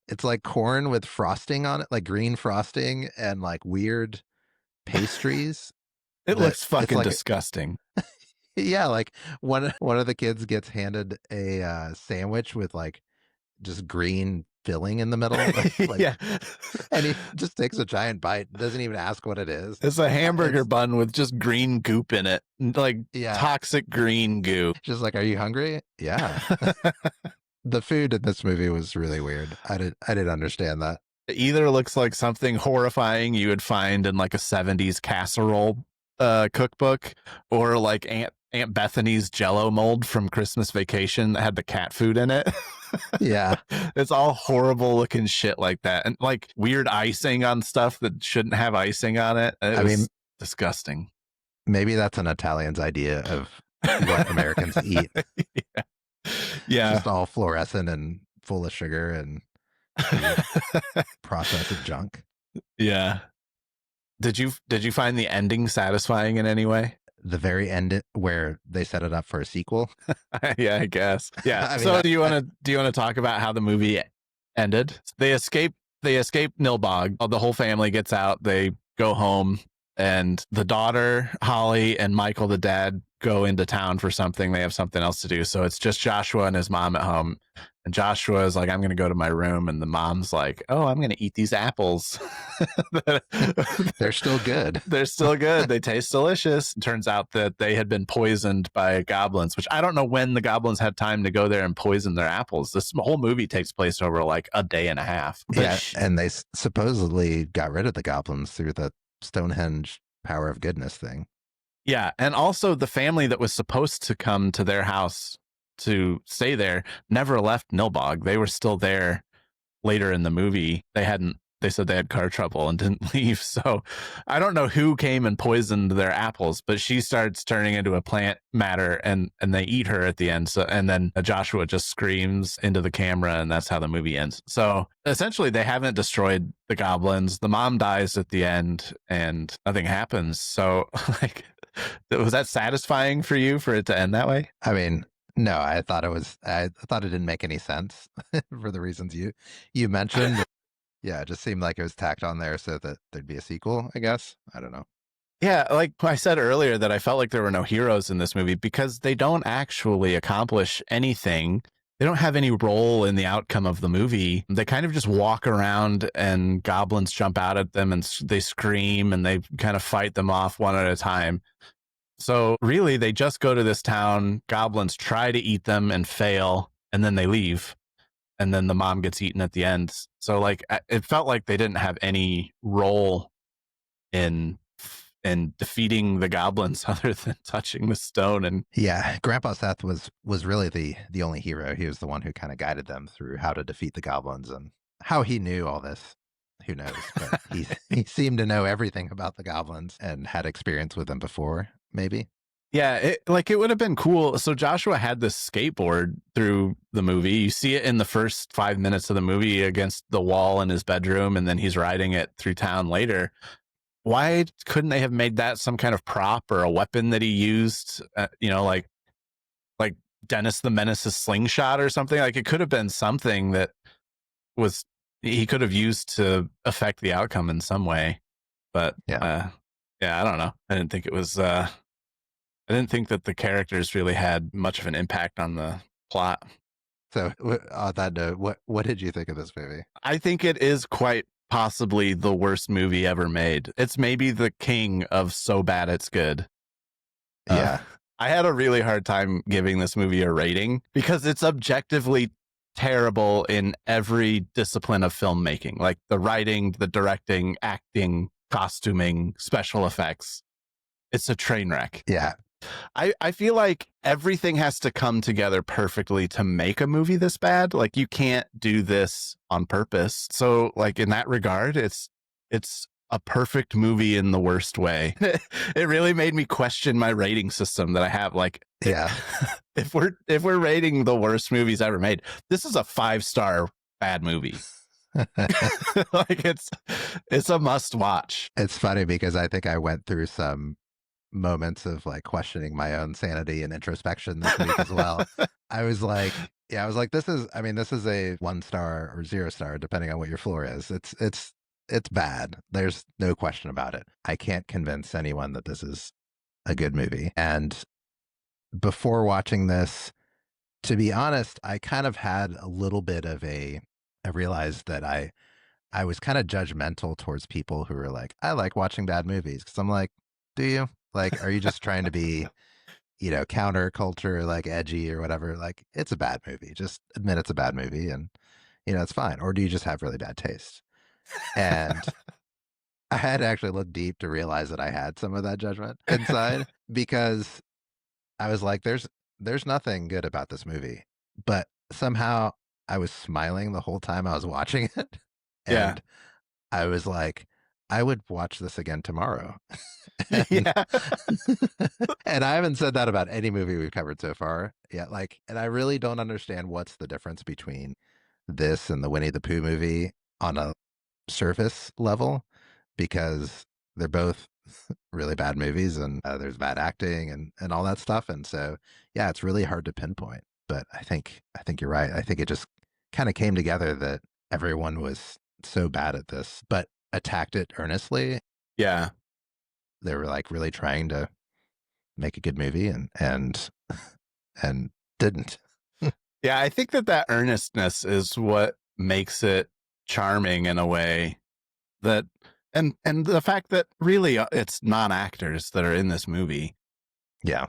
Speaker 1: it's like corn with frosting on it, like green frosting and like weird pastries
Speaker 2: It
Speaker 1: that
Speaker 2: looks
Speaker 1: it's
Speaker 2: fucking
Speaker 1: like
Speaker 2: disgusting.
Speaker 1: yeah, like one of the kids gets handed a sandwich with like just green filling in the middle, like,
Speaker 2: Yeah.
Speaker 1: and he just takes a giant bite, doesn't even ask what it is.
Speaker 2: It's a hamburger
Speaker 1: It's
Speaker 2: bun with just green goop in it, like
Speaker 1: yeah,
Speaker 2: toxic green goo.
Speaker 1: just like, are you hungry? Yeah. The food in this movie was really weird. I didn't understand that.
Speaker 2: It either looks like something horrifying you would find in like a 70s casserole cookbook, or like Aunt Bethany's Jello mold from Christmas Vacation that had the cat food in it.
Speaker 1: Yeah,
Speaker 2: It's all horrible looking shit like that, and like weird icing on stuff that shouldn't have icing on it. It
Speaker 1: I mean
Speaker 2: was disgusting.
Speaker 1: maybe that's an Italian's idea of what Americans eat.
Speaker 2: Yeah. Yeah.
Speaker 1: Just all fluorescent and full of sugar and weird processed junk.
Speaker 2: Yeah. Did you find the ending satisfying in any way?
Speaker 1: The very end where they set it up for a sequel.
Speaker 2: Yeah, I guess. Yeah.
Speaker 1: I mean,
Speaker 2: So do you want to talk about how the movie ended? They escape Nilbog. The whole family gets out. They go home, and the daughter Holly and Michael, the dad, go into town for something. They have something else to do. So it's just Joshua and his mom at home. And Joshua is like, I'm going to go to my room. And the mom's like, oh, I'm going to eat these apples.
Speaker 1: they're still good.
Speaker 2: They're still good. They taste delicious. It turns out that they had been poisoned by goblins, which I don't know when the goblins had time to go there and poison their apples. This whole movie takes place over like a day and a half. But
Speaker 1: Yeah, and they supposedly got rid of the goblins through the Stonehenge power of goodness thing.
Speaker 2: yeah. And also the family that was supposed to come to their house to stay there never left Nilbog. They were still there later in the movie. They said they had car trouble and didn't leave. So I don't know who came and poisoned their apples, but she starts turning into a plant matter, and they eat her at the end. So, and then Joshua just screams into the camera, and that's how the movie ends. So essentially they haven't destroyed the goblins. The mom dies at the end and nothing happens. So like, was that satisfying for you for it to end that way?
Speaker 1: I mean, no, I thought it didn't make any sense for the reasons you mentioned. Yeah, it just seemed like it was tacked on there so that there'd be a sequel, I guess. I don't know.
Speaker 2: Yeah, like I said earlier, that I felt like there were no heroes in this movie because they don't actually accomplish anything. They don't have any role in the outcome of the movie. They kind of just walk around and goblins jump out at them and they scream and they kind of fight them off one at a time. So really, they just go to this town. Goblins try to eat them and fail, and then they leave. And then the mom gets eaten at the end. So like it felt like they didn't have any role in defeating the goblins other than touching the stone. And
Speaker 1: Yeah, Grandpa Seth was really the only hero. He was the one who kind of guided them through how to defeat the goblins, and how he knew all this, who knows? But he seemed to know everything about the goblins and had experience with them before, maybe.
Speaker 2: yeah, it would have been cool. So Joshua had this skateboard through the movie. You see it in the first 5 minutes of the movie against the wall in his bedroom, and then he's riding it through town later. Why couldn't they have made that some kind of prop or a weapon that he used? Like Dennis the Menace's slingshot or something. Like it could have been something that was he could have used to affect the outcome in some way. But
Speaker 1: Yeah.
Speaker 2: yeah, I don't know. I didn't think it was. I didn't think that the characters really had much of an impact on the plot.
Speaker 1: So on that note, what did you think of this movie?
Speaker 2: I think it is quite possibly the worst movie ever made. It's maybe the king of so bad it's good.
Speaker 1: Yeah.
Speaker 2: I had a really hard time giving this movie a rating because it's objectively terrible in every discipline of filmmaking, like the writing, the directing, acting, costuming, special effects. It's a train wreck.
Speaker 1: Yeah.
Speaker 2: I feel like everything has to come together perfectly to make a movie this bad. Like you can't do this on purpose. So like in that regard, it's a perfect movie in the worst way. It really made me question my rating system that I have. Like
Speaker 1: Yeah.
Speaker 2: if we're rating the worst movies ever made, this is a 5-star bad movie. Like it's a must watch.
Speaker 1: It's funny because I think I went through some moments of like questioning my own sanity and introspection this week as well. I was like, yeah, I was like, this is, I mean, this is a 1-star or 0-star, depending on what your floor is. It's bad. There's no question about it. I can't convince anyone that this is a good movie. And before watching this, to be honest, I kind of had a little bit of I realized that I was kind of judgmental towards people who were like, I like watching bad movies. Cause I'm like, do you? Like, are you just trying to be, counterculture, like edgy or whatever? Like, it's a bad movie. Just admit it's a bad movie and, it's fine. Or do you just have really bad taste? And I had to actually look deep to realize that I had some of that judgment inside because I was like, there's nothing good about this movie. But somehow I was smiling the whole time I was watching it.
Speaker 2: Yeah.
Speaker 1: And I was like, I would watch this again tomorrow. and,
Speaker 2: Yeah.
Speaker 1: and I haven't said that about any movie we've covered so far. Yeah, like, and I really don't understand what's the difference between this and the Winnie the Pooh movie on a surface level, because they're both really bad movies and there's bad acting and all that stuff. And so, yeah, it's really hard to pinpoint. But I think you're right. I think it just kind of came together that everyone was so bad at this, but attacked it earnestly.
Speaker 2: Yeah.
Speaker 1: They were like really trying to make a good movie and didn't.
Speaker 2: Yeah, I think that earnestness is what makes it charming in a way that and the fact that really it's non-actors that are in this movie.
Speaker 1: Yeah.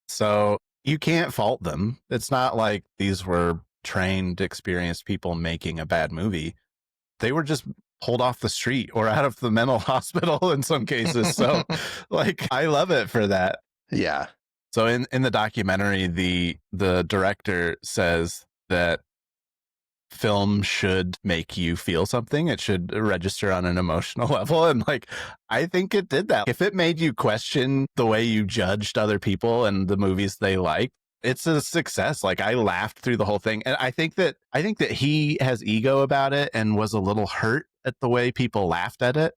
Speaker 2: So you can't fault them. It's not like these were trained, experienced people making a bad movie. They were just pulled off the street or out of the mental hospital in some cases. So like I love it for that.
Speaker 1: Yeah.
Speaker 2: So in the documentary, the director says that film should make you feel something. It should register on an emotional level. And like, I think it did that. If it made you question the way you judged other people and the movies they like, it's a success. Like I laughed through the whole thing. And I think that he has ego about it and was a little hurt at the way people laughed at it,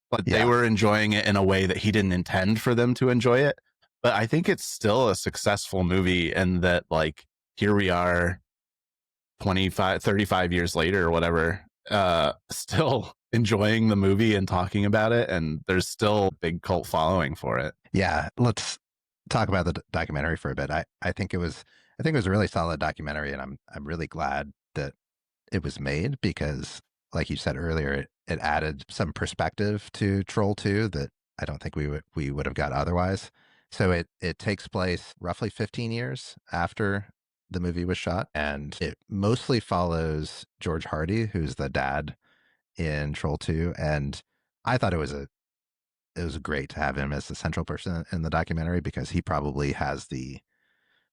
Speaker 2: but they were enjoying it in a way that he didn't intend for them to enjoy it. But I think it's still a successful movie, and that like here we are 35 years later or whatever, still enjoying the movie and talking about it, and there's still a big cult following for it.
Speaker 1: Yeah, let's talk about the documentary for a bit. I think it was a really solid documentary, and I'm really glad that it was made because, like you said earlier, it added some perspective to Troll 2 that I don't think we would have got otherwise. So it takes place roughly 15 years after the movie was shot, and it mostly follows George Hardy, who's the dad in Troll 2. And I thought it was great to have him as the central person in the documentary because he probably has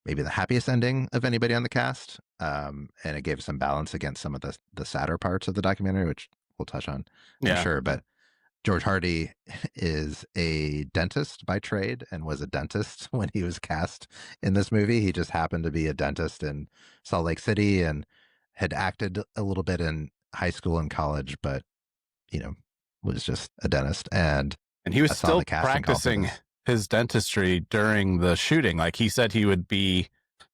Speaker 1: maybe the happiest ending of anybody on the cast. And it gave some balance against some of the sadder parts of the documentary, which we'll touch on, I'm sure. But George Hardy is a dentist by trade and was a dentist when he was cast in this movie. He just happened to be a dentist in Salt Lake City and had acted a little bit in high school and college, but, was just a dentist. And
Speaker 2: he was still practicing his dentistry during the shooting. Like he said he would be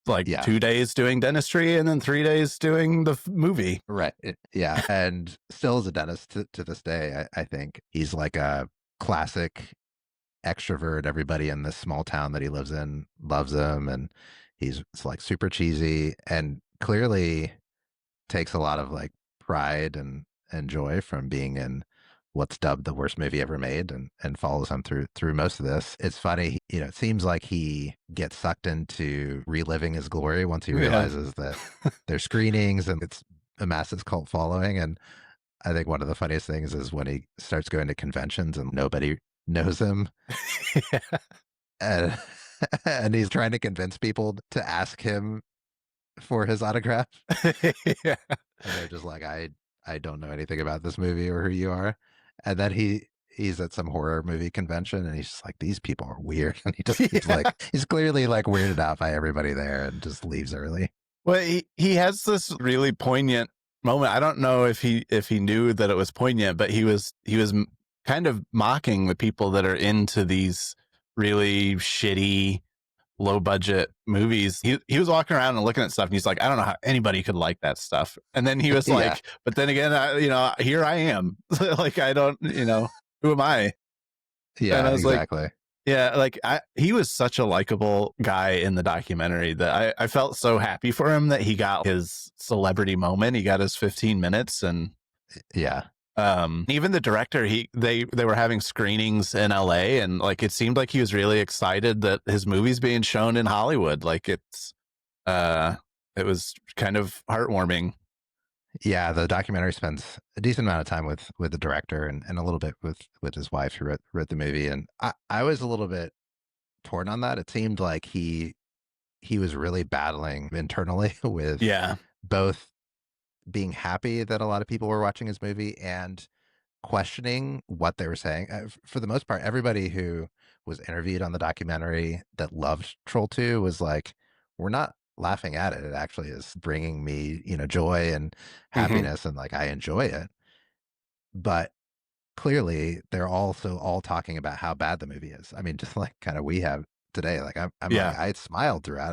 Speaker 2: like 2 days doing dentistry and then 3 days doing the movie.
Speaker 1: Right. Yeah. And still is a dentist to this day. I think he's like a classic extrovert. Everybody in this small town that he lives in loves him. And it's like super cheesy and clearly takes a lot of like pride and and joy from being in what's dubbed the worst movie ever made, and follows him through most of this. It's funny, it seems like he gets sucked into reliving his glory once he
Speaker 2: Yeah.
Speaker 1: realizes that there's screenings and it's amassed its cult following. And I think one of the funniest things is when he starts going to conventions and nobody knows him,
Speaker 2: Yeah.
Speaker 1: and and he's trying to convince people to ask him for his autograph,
Speaker 2: Yeah.
Speaker 1: and they're just like, I don't know anything about this movie or who you are. And then he's at some horror movie convention, and he's just like, these people are weird. And he's
Speaker 2: Yeah.
Speaker 1: like, he's clearly like weirded out by everybody there, and just leaves early.
Speaker 2: Well, he has this really poignant moment. I don't know if he knew that it was poignant, but he was kind of mocking the people that are into these really shitty low budget movies. He was walking around and looking at stuff, and he's like, I don't know how anybody could like that stuff. And then he was
Speaker 1: Yeah,
Speaker 2: like, but then again, here I am. Like, I don't, who am I? And
Speaker 1: yeah,
Speaker 2: I was like,
Speaker 1: exactly.
Speaker 2: yeah, like he was such a likable guy in the documentary that I felt so happy for him that he got his celebrity moment. He got his 15 minutes. And
Speaker 1: Yeah,
Speaker 2: even the director, they were having screenings in LA, and like it seemed like he was really excited that his movie's being shown in Hollywood. Like it was kind of heartwarming.
Speaker 1: yeah. The documentary spends a decent amount of time with the director, and a little bit with his wife who wrote the movie. And I was a little bit torn on that. It seemed like he was really battling internally with
Speaker 2: Yeah.
Speaker 1: both being happy that a lot of people were watching his movie and questioning what they were saying. For the most part, everybody who was interviewed on the documentary that loved Troll 2 was like, we're not laughing at it. It actually is bringing me, joy and
Speaker 2: Hmm.
Speaker 1: happiness, and like I enjoy it. But clearly, they're also all talking about how bad the movie is. I mean, just like kind of we have today. Like I'm like,
Speaker 2: Yeah.
Speaker 1: I smiled throughout.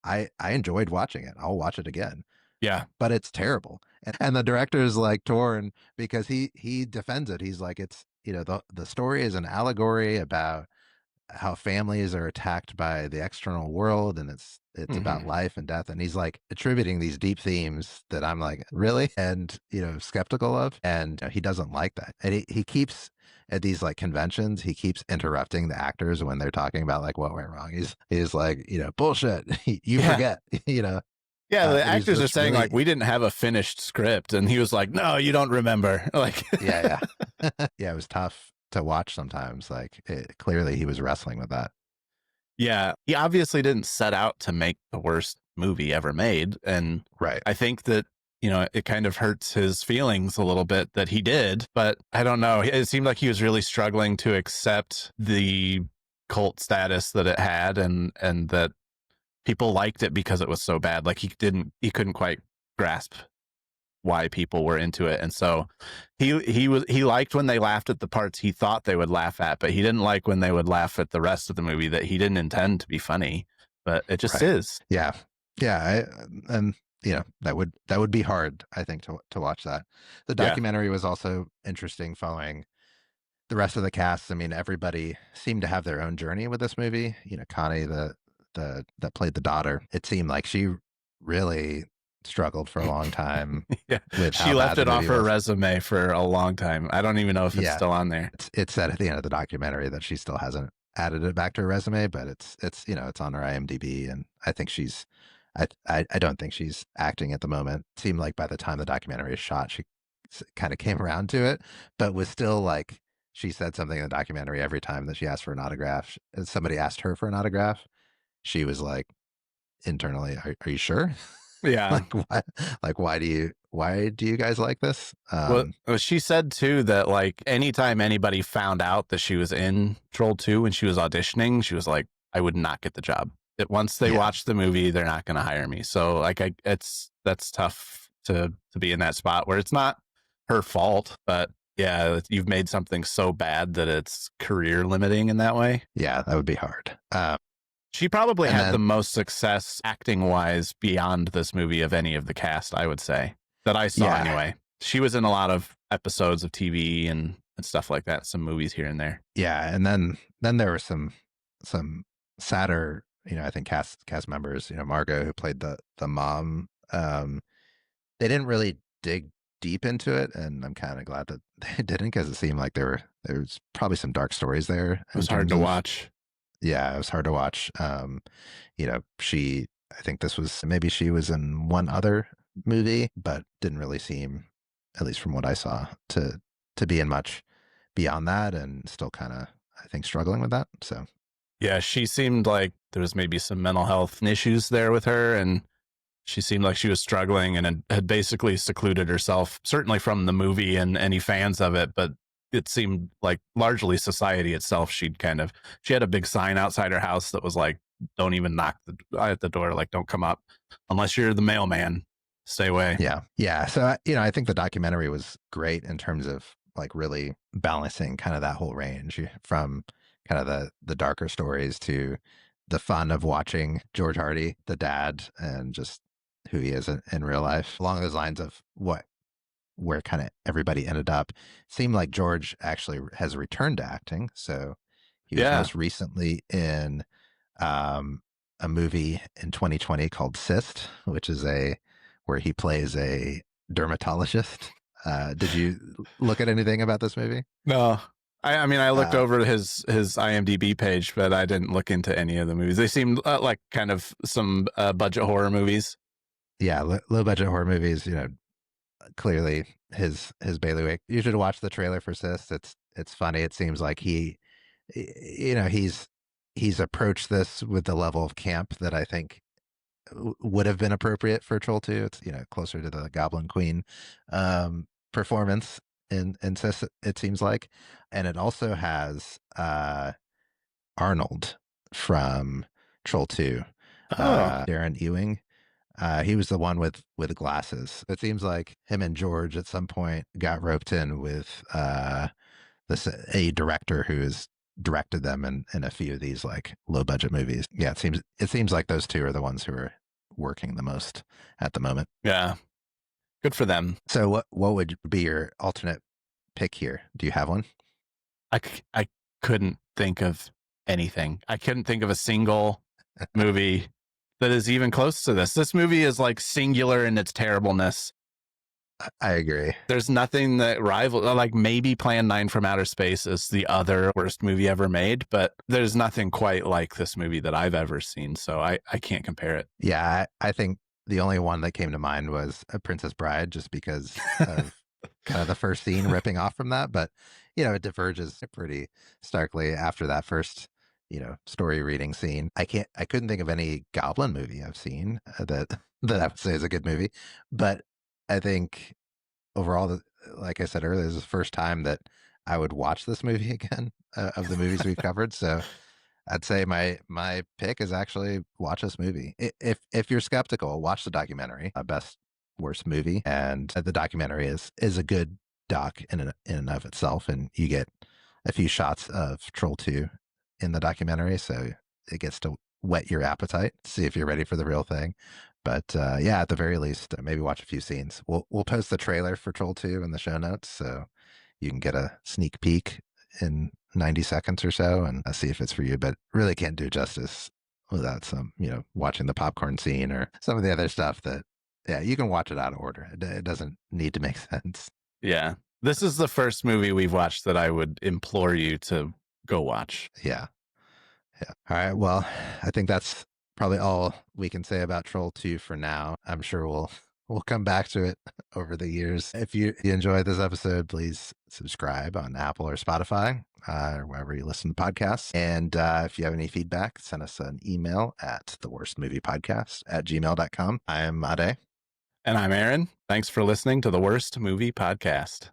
Speaker 1: I enjoyed watching it. I'll watch it again,
Speaker 2: Yeah.
Speaker 1: but it's terrible. And the director is like torn because he defends it. He's like, it's, the story is an allegory about how families are attacked by the external world, and it's about
Speaker 2: Hmm.
Speaker 1: life and death. And he's like attributing these deep themes that I'm like, really? And skeptical of. And he doesn't like that. And he keeps at these like conventions, he keeps interrupting the actors when they're talking about like what went wrong. He's like, bullshit. You
Speaker 2: Yeah.
Speaker 1: forget,
Speaker 2: Yeah, the
Speaker 1: and he's
Speaker 2: actors are
Speaker 1: just
Speaker 2: saying like
Speaker 1: really,
Speaker 2: we didn't have a finished script, and he was like, "No, you don't remember." Like,
Speaker 1: yeah, yeah. Yeah, it was tough to watch sometimes. Like clearly he was wrestling with that.
Speaker 2: yeah, he obviously didn't set out to make the worst movie ever made, and
Speaker 1: Right.
Speaker 2: I think that it kind of hurts his feelings a little bit that he did. But I don't know. It seemed like he was really struggling to accept the cult status that it had, and that people liked it because it was so bad. Like he couldn't quite grasp why people were into it. And so he liked when they laughed at the parts he thought they would laugh at, but he didn't like when they would laugh at the rest of the movie that he didn't intend to be funny, but it just
Speaker 1: Right.
Speaker 2: is.
Speaker 1: Yeah. Yeah. And that would be hard, I think, to watch that. The
Speaker 2: Yeah.
Speaker 1: documentary was also interesting following the rest of the cast. I mean, everybody seemed to have their own journey with this movie. Connie, the that played the daughter, it seemed like she really struggled for a long time
Speaker 2: Yeah.
Speaker 1: with
Speaker 2: She
Speaker 1: how
Speaker 2: left
Speaker 1: bad the
Speaker 2: it off
Speaker 1: movie
Speaker 2: her
Speaker 1: was.
Speaker 2: resume for a long time. I don't even know if it's
Speaker 1: Yeah.
Speaker 2: still on there.
Speaker 1: It's said at the end of the documentary that she still hasn't added it back to her resume, but it's on her IMDb, and I think I don't think she's acting at the moment. It seemed like by the time the documentary is shot, she kind of came around to it, but was still like, she said something in the documentary every time that she asked for an autograph. Somebody asked her for an autograph, she was like internally, are you sure?
Speaker 2: Yeah.
Speaker 1: Like why? Like why do you guys like this?
Speaker 2: Well, she said too that like anytime anybody found out that she was in Troll 2 when she was auditioning, she was like, I would not get the job. That once they
Speaker 1: Yeah,
Speaker 2: watch the movie, they're not going to hire me. So like that's tough to be in that spot where it's not her fault, but yeah, you've made something so bad that it's career limiting in that way.
Speaker 1: yeah, that would be hard.
Speaker 2: She probably
Speaker 1: And
Speaker 2: had the
Speaker 1: then
Speaker 2: most success acting wise beyond this movie of any of the cast, I would say, that I saw
Speaker 1: yeah,
Speaker 2: anyway. She was in a lot of episodes of TV and stuff like that, some movies here and there.
Speaker 1: yeah, and then there were some sadder, I think cast members, Margot, who played the mom. They didn't really dig deep into it, and I'm kind of glad that they didn't, because it seemed like there's probably some dark stories there
Speaker 2: It
Speaker 1: in
Speaker 2: was hard
Speaker 1: terms
Speaker 2: to
Speaker 1: of,
Speaker 2: watch.
Speaker 1: yeah, it was hard to watch. I think this was, maybe she was in one other movie, but didn't really seem, at least from what I saw, to be in much beyond that, and still kind of, I think, struggling with that. So
Speaker 2: Yeah, she seemed like there was maybe some mental health issues there with her, and she seemed like she was struggling and had basically secluded herself, certainly from the movie and any fans of it. But it seemed like largely society itself. She had a big sign outside her house that was like, "Don't even knock at the door. Like, don't come up unless you're the mailman. Stay away."
Speaker 1: yeah, yeah. So I think the documentary was great in terms of like really balancing kind of that whole range from kind of the darker stories to the fun of watching George Hardy, the dad, and just who he is in real life. Along those lines of where kind of everybody ended up. Seemed like George actually has returned to acting. So he was
Speaker 2: Yeah.
Speaker 1: most recently in um, a movie in 2020 called Cyst, which is where he plays a dermatologist. Did you look at anything about this movie?
Speaker 2: No. I mean, I looked
Speaker 1: Uh,
Speaker 2: over his IMDb page, but I didn't look into any of the movies. They seemed like kind of some budget horror movies.
Speaker 1: yeah, low budget horror movies. Clearly his bailiwick. You should watch the trailer for Cyst. It's funny. It seems like he's approached this with the level of camp that I think would have been appropriate for Troll 2. It's closer to the Goblin Queen performance in Sis, it seems like. And it also has Arnold from Troll 2,
Speaker 2: Oh,
Speaker 1: Darren Ewing. He was the one with glasses. It seems like him and George at some point got roped in with this a director who has directed them in a few of these like low budget movies. Yeah, it seems like those two are the ones who are working the most at the moment.
Speaker 2: yeah. Good for them.
Speaker 1: So what would be your alternate pick here? Do you have one?
Speaker 2: I couldn't think of anything. I couldn't think of a single movie that is even close to this. This movie is like singular in its terribleness.
Speaker 1: I agree.
Speaker 2: There's nothing that rivals, like maybe Plan 9 from Outer Space is the other worst movie ever made, but there's nothing quite like this movie that I've ever seen. So I can't compare it.
Speaker 1: Yeah, I think the only one that came to mind was A Princess Bride, just because of kind of the first scene ripping off from that. But it diverges pretty starkly after that first story reading scene. I couldn't think of any Goblin movie I've seen that I would say is a good movie. But I think overall, like I said earlier, this is the first time that I would watch this movie again of the movies we've covered. So I'd say my pick is actually watch this movie. If you're skeptical, watch the documentary, Best Worst Movie, and the documentary is a good doc in and of itself, and you get a few shots of Troll 2 in the documentary, so it gets to whet your appetite, see if you're ready for the real thing. But yeah, at the very least, maybe watch a few scenes. We'll post the trailer for Troll 2 in the show notes, so you can get a sneak peek in 90 seconds or so and see if it's for you. But really can't do justice without some, watching the popcorn scene or some of the other stuff that, yeah, you can watch it out of order. It doesn't need to make sense.
Speaker 2: Yeah. This is the first movie we've watched that I would implore you to go watch.
Speaker 1: Yeah. Yeah. All right. Well, I think that's probably all we can say about Troll 2 for now. I'm sure we'll come back to it over the years. If you enjoyed this episode, please subscribe on Apple or Spotify, or wherever you listen to podcasts. And if you have any feedback, send us an email at theworstmoviepodcast@gmail.com. I'm Ade.
Speaker 2: And I'm Aaron. Thanks for listening to the Worst Movie Podcast.